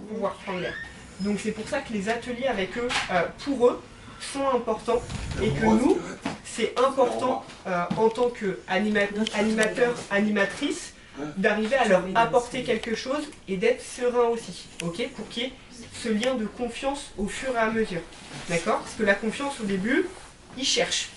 pouvoir prendre l'air. Donc c'est pour ça que les ateliers avec eux, pour eux, sont importants et que nous, c'est important en tant qu'animateur, animatrice, d'arriver à leur apporter quelque chose et d'être serein aussi, ok, pour qu'il y ait ce lien de confiance au fur et à mesure, d'accord? Parce que la confiance au début, ils cherchent,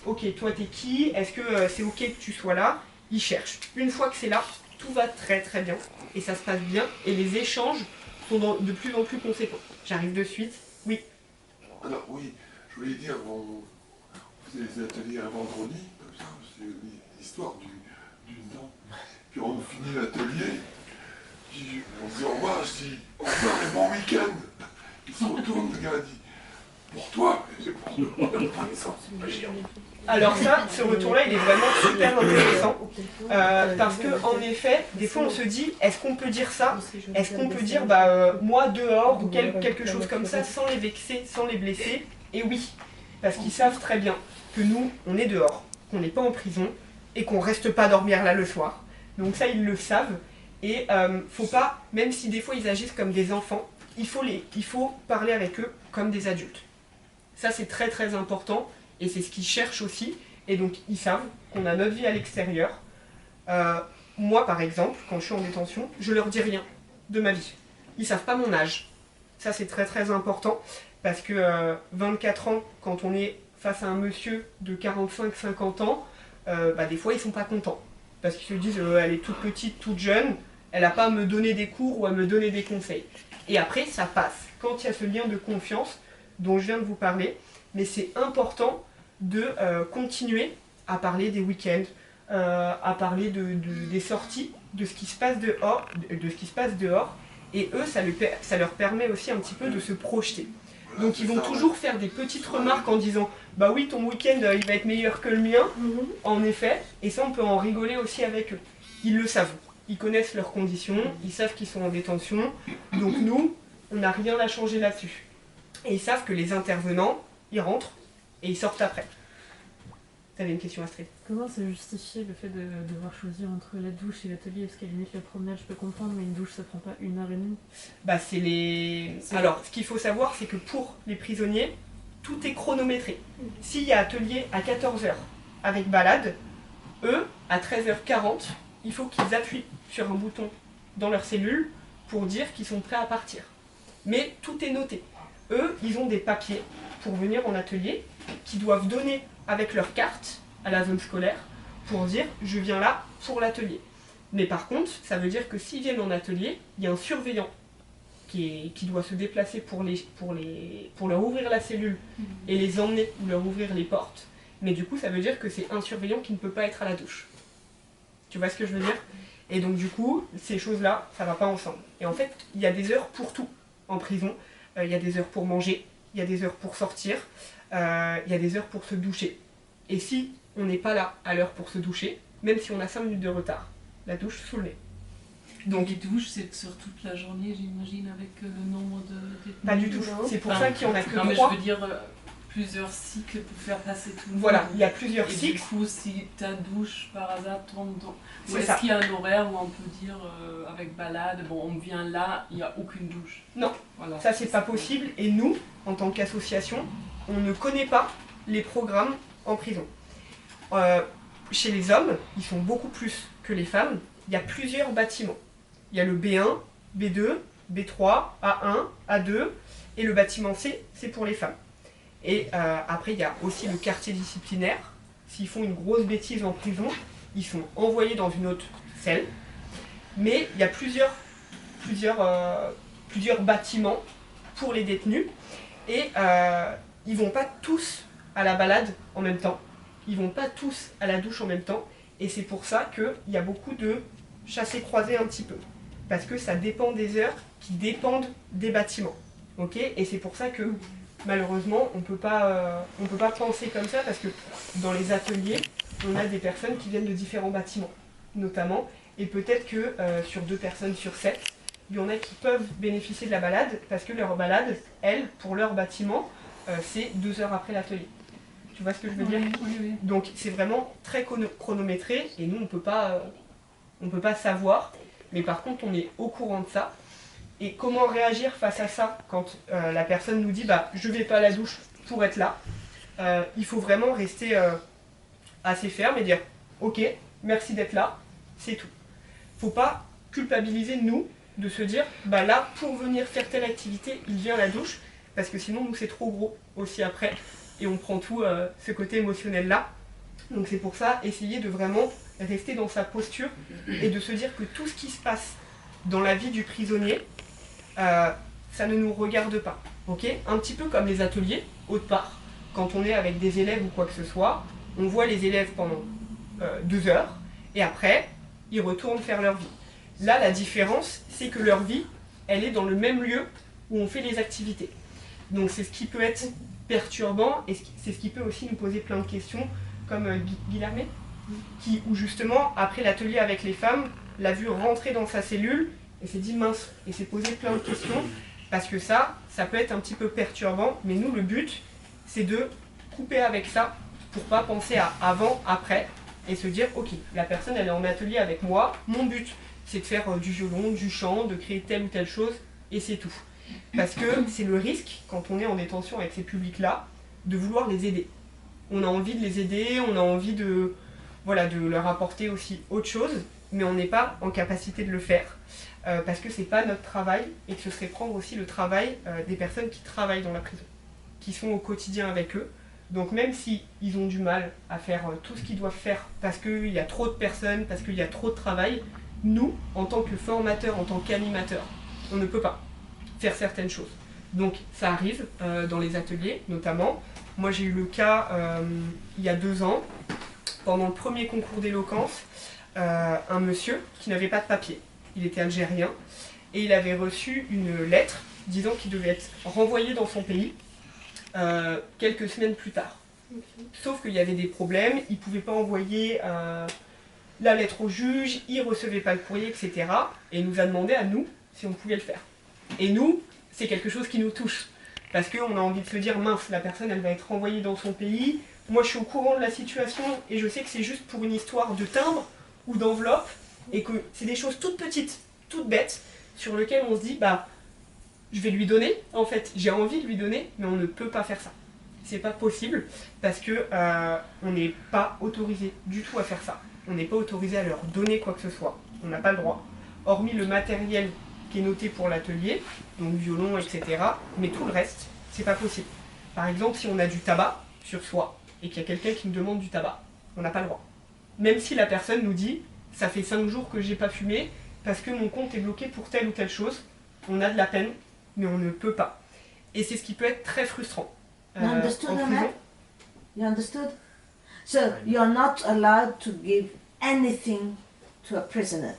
ok, toi t'es qui? Est-ce que c'est ok que tu sois là? Ils cherchent. Une fois que c'est là, tout va très très bien et ça se passe bien et les échanges sont de plus en plus conséquents. J'arrive de suite, oui. Alors oui, je voulais dire, on faisait des ateliers un vendredi, comme ça, c'est l'histoire d'une dent. Puis on finit l'atelier, on se dit au revoir, je dis au revoir et bon week-end. Il se retourne, le gars dit pour toi, et c'est pour nous. Alors ça, ce retour-là, il est vraiment super intéressant parce que en effet, des fois on se dit, est-ce qu'on peut dire ça? Est-ce qu'on peut dire, moi dehors ou quelque chose comme ça, sans les vexer, sans les blesser? Et oui, parce qu'ils savent très bien que nous, on est dehors, qu'on n'est pas en prison et qu'on reste pas dormir là le soir. Donc ça, ils le savent et faut pas, même si des fois ils agissent comme des enfants, il faut parler avec eux comme des adultes. Ça, c'est très très important. Et c'est ce qu'ils cherchent aussi. Et donc, ils savent qu'on a notre vie à l'extérieur. Moi, par exemple, quand je suis en détention, je leur dis rien de ma vie. Ils ne savent pas mon âge. Ça, c'est très très important. Parce que 24 ans, quand on est face à un monsieur de 45-50 ans, des fois, ils ne sont pas contents. Parce qu'ils se disent, elle est toute petite, toute jeune, elle n'a pas à me donner des cours ou à me donner des conseils. Et après, ça passe. Quand il y a ce lien de confiance dont je viens de vous parler, mais c'est important de continuer à parler des week-ends, à parler des sorties, de ce qui se passe dehors, et eux, ça leur permet aussi un petit peu de se projeter. Donc ils vont toujours faire des petites remarques en disant « Bah oui, ton week-end, il va être meilleur que le mien, en effet », et ça, on peut en rigoler aussi avec eux. Ils le savent, ils connaissent leurs conditions, ils savent qu'ils sont en détention, donc nous, on n'a rien à changer là-dessus. Et ils savent que les intervenants, ils rentrent et ils sortent après. Tu avais une question, Astrid? Comment c'est justifié le fait de devoir choisir entre la douche et l'atelier? Parce qu'à la limite, la promenade, je peux comprendre, mais une douche, ça prend pas 1h30. Alors, ce qu'il faut savoir, c'est que pour les prisonniers, tout est chronométré. S'il y a atelier à 14h avec balade, eux, à 13h40, il faut qu'ils appuient sur un bouton dans leur cellule pour dire qu'ils sont prêts à partir. Mais tout est noté. Eux, ils ont des papiers pour venir en atelier qu'ils doivent donner avec leur carte à la zone scolaire pour dire « je viens là pour l'atelier ». Mais par contre, ça veut dire que s'ils viennent en atelier, il y a un surveillant qui doit se déplacer pour leur ouvrir la cellule et les emmener ou leur ouvrir les portes. Mais du coup, ça veut dire que c'est un surveillant qui ne peut pas être à la douche. Tu vois ce que je veux dire? Et donc du coup, ces choses-là, ça ne va pas ensemble. Et en fait, il y a des heures pour tout en prison. Il y a des heures pour manger, il y a des heures pour sortir, il y a des heures pour se doucher. Et si on n'est pas là à l'heure pour se doucher, même si on a 5 minutes de retard, la douche sous le nez. Donc les douches, c'est sur toute la journée, j'imagine, avec le nombre de détenus? Pas du tout. C'est pour ça qu'il n'y en a que 3. Non, mais je veux dire plusieurs cycles pour faire passer tout le monde. Voilà, il y a plusieurs cycles. Et du coup, si ta douche, par hasard, tombe dans... Est-ce qu'il y a un horaire où on peut dire, avec balade, bon, on vient là, il n'y a aucune douche? Non, voilà. Ça c'est pas possible. Et nous, en tant qu'association, on ne connaît pas les programmes en prison. Chez les hommes, ils sont beaucoup plus que les femmes. Il y a plusieurs bâtiments. Il y a le B1, B2, B3, A1, A2, et le bâtiment C, c'est pour les femmes. Et après, il y a aussi le quartier disciplinaire. S'ils font une grosse bêtise en prison, ils sont envoyés dans une autre celle. Mais il y a plusieurs bâtiments pour les détenus. Et ils ne vont pas tous à la balade en même temps. Ils ne vont pas tous à la douche en même temps. Et c'est pour ça qu'il y a beaucoup de chassés-croisés un petit peu. Parce que ça dépend des heures qui dépendent des bâtiments. Okay, et c'est pour ça que malheureusement, on ne peut pas penser comme ça, parce que dans les ateliers, on a des personnes qui viennent de différents bâtiments, notamment, et peut-être que sur 2 personnes sur 7, il y en a qui peuvent bénéficier de la balade, parce que leur balade, elle, pour leur bâtiment, c'est 2 heures après l'atelier. Tu vois ce que je veux dire? Oui. Donc c'est vraiment très chronométré, et nous, on peut pas savoir, mais par contre, on est au courant de ça, Et comment réagir face à ça quand la personne nous dit bah, « je vais pas à la douche pour être là ». Il faut vraiment rester assez ferme et dire « ok, merci d'être là, c'est tout ». Faut pas culpabiliser nous de se dire bah là pour venir faire telle activité il vient à la douche parce que sinon nous c'est trop gros aussi après et on prend tout ce côté émotionnel là. Donc c'est pour ça essayer de vraiment rester dans sa posture et de se dire que tout ce qui se passe dans la vie du prisonnier ça ne nous regarde pas. Okay, un petit peu comme les ateliers autre part, quand on est avec des élèves ou quoi que ce soit, on voit les élèves pendant 2 heures et après ils retournent faire leur vie. Là, la différence, c'est que leur vie, elle est dans le même lieu où on fait les activités. Donc c'est ce qui peut être perturbant et c'est ce qui peut aussi nous poser plein de questions, comme Guilherme, où justement, après l'atelier avec les femmes, l'a vu rentrer dans sa cellule et s'est dit mince, et s'est posé plein de questions, parce que ça peut être un petit peu perturbant, mais nous, le but, c'est de couper avec ça pour pas penser à avant, après, et se dire, ok, la personne, elle est en atelier avec moi, mon but, c'est de faire du violon, du chant, de créer telle ou telle chose, et c'est tout. Parce que c'est le risque, quand on est en détention avec ces publics-là, de vouloir les aider. On a envie de les aider, on a envie de leur apporter aussi autre chose, mais on n'est pas en capacité de le faire, parce que c'est pas notre travail, et que ce serait prendre aussi le travail des personnes qui travaillent dans la prison, qui sont au quotidien avec eux. Donc même s'ils ont du mal à faire tout ce qu'ils doivent faire, parce qu'il y a trop de personnes, parce qu'il y a trop de travail, nous, en tant que formateurs, en tant qu'animateurs, on ne peut pas faire certaines choses. Donc ça arrive dans les ateliers, notamment. Moi j'ai eu le cas il y a 2 ans, pendant le premier concours d'éloquence, un monsieur qui n'avait pas de papier. Il était algérien et il avait reçu une lettre disant qu'il devait être renvoyé dans son pays quelques semaines plus tard. Sauf qu'il y avait des problèmes, il ne pouvait pas envoyer la lettre au juge, il ne recevait pas le courrier, etc. Et il nous a demandé à nous si on pouvait le faire. Et nous, c'est quelque chose qui nous touche. Parce qu'on a envie de se dire, mince, la personne, elle va être renvoyée dans son pays. Moi, je suis au courant de la situation et je sais que c'est juste pour une histoire de timbre ou d'enveloppe et que c'est des choses toutes petites, toutes bêtes, sur lesquelles on se dit, bah, je vais lui donner, en fait. J'ai envie de lui donner, mais on ne peut pas faire ça. C'est pas possible parce que on n'est pas autorisé du tout à faire ça. On n'est pas autorisé à leur donner quoi que ce soit. On n'a pas le droit. Hormis le matériel qui est noté pour l'atelier, donc violon, etc. Mais tout le reste, c'est pas possible. Par exemple, si on a du tabac sur soi et qu'il y a quelqu'un qui nous demande du tabac, on n'a pas le droit. Même si la personne nous dit, ça fait 5 jours que j'ai pas fumé parce que mon compte est bloqué pour telle ou telle chose, on a de la peine, mais on ne peut pas. Et c'est ce qui peut être très frustrant. You understood, Ahmed? You understood? So you're not allowed to give anything to a prisoner,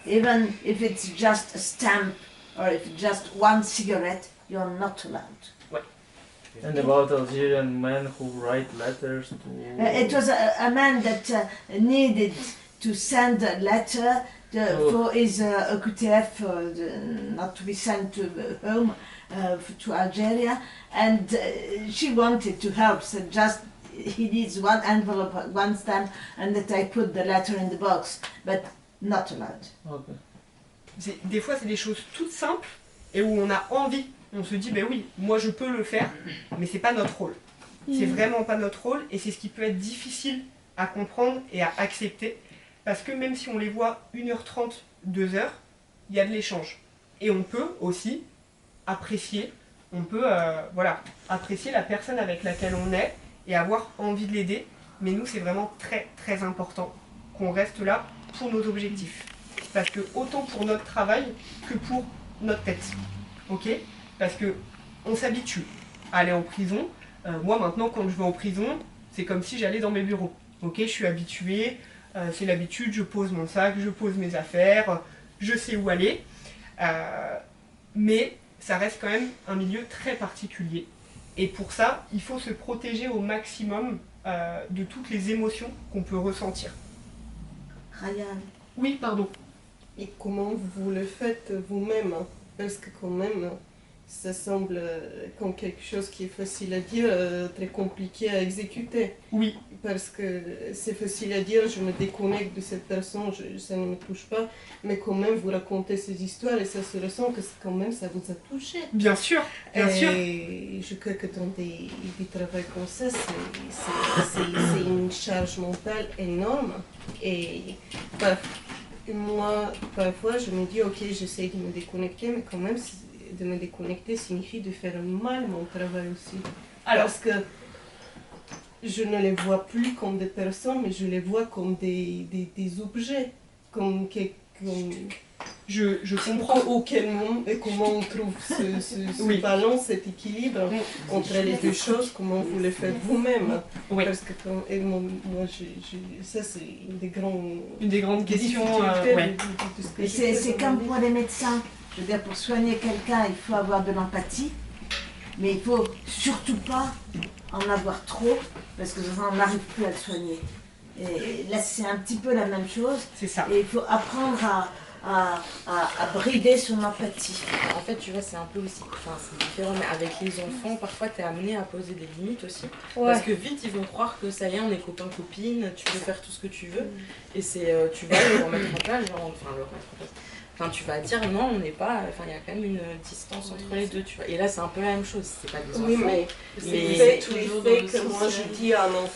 even if it's just a stamp or if it's just 1 cigarette. You're not allowed. And about Algerian men who write letters to... It was a man that needed to send a letter for his OQTF, not to be sent to home, to Algeria, and she wanted to help, so just he needs 1 envelope, 1 stamp, and that I put the letter in the box, but not allowed. Okay. Des fois, c'est des choses toutes simples et où on a envie. On se dit, ben oui, moi je peux le faire, mais c'est pas notre rôle. C'est vraiment pas notre rôle et c'est ce qui peut être difficile à comprendre et à accepter parce que même si on les voit 1h30, 2h, il y a de l'échange. Et on peut aussi apprécier, apprécier la personne avec laquelle on est et avoir envie de l'aider. Mais nous, c'est vraiment très très important qu'on reste là pour nos objectifs. Parce que autant pour notre travail que pour notre tête. Ok ? Parce qu'on s'habitue à aller en prison. Moi maintenant quand je vais en prison, c'est comme si j'allais dans mes bureaux. Ok, je suis habituée, c'est l'habitude, je pose mon sac, je pose mes affaires, je sais où aller. Mais ça reste quand même un milieu très particulier. Et pour ça, il faut se protéger au maximum de toutes les émotions qu'on peut ressentir. Ryan. Oui, pardon. Et comment vous le faites vous-même? Parce que quand même, ça semble comme quelque chose qui est facile à dire, très compliqué à exécuter. Oui. Parce que c'est facile à dire, je me déconnecte de cette personne, ça ne me touche pas, mais quand même vous racontez ces histoires et ça se ressent que quand même ça vous a touché. Bien sûr, bien sûr. Et je crois que dans des travaux comme ça, c'est une charge mentale énorme. Et moi, parfois, je me dis, ok, j'essaie de me déconnecter, mais quand même, de me déconnecter signifie de faire mal mon travail aussi. Alors, parce que je ne les vois plus comme des personnes, mais je les vois comme des objets, je comprends. Auquel moment et comment on trouve ce Oui. balance, cet équilibre entre les deux choses, comment vous le faites vous-même. Oui. Parce que ça c'est une des grandes questions. difficultés Ouais. de ce que Mais je fais c'est dans comme ma vie. pour les médecins. Je veux dire, pour soigner quelqu'un, il faut avoir de l'empathie, mais il faut surtout pas en avoir trop, parce que on n'arrive plus à le soigner. Et là, c'est un petit peu la même chose. C'est ça. Et il faut apprendre à brider son empathie. En fait, tu vois, c'est un peu aussi, enfin, c'est différent, mais avec les enfants, parfois, tu es amené à poser des limites aussi. Parce que vite, ils vont croire que ça y est, on est copains-copines, tu peux faire tout ce que tu veux. Et c'est, tu vas le remettre en place, Enfin, tu vas dire non, on n'est pas. Enfin, il y a quand même une distance entre les deux, tu vois. Et là, c'est un peu la même chose. C'est pas des enfants. Oui, mais Mais le fait toujours que dans le moi je social. dis à un enfant,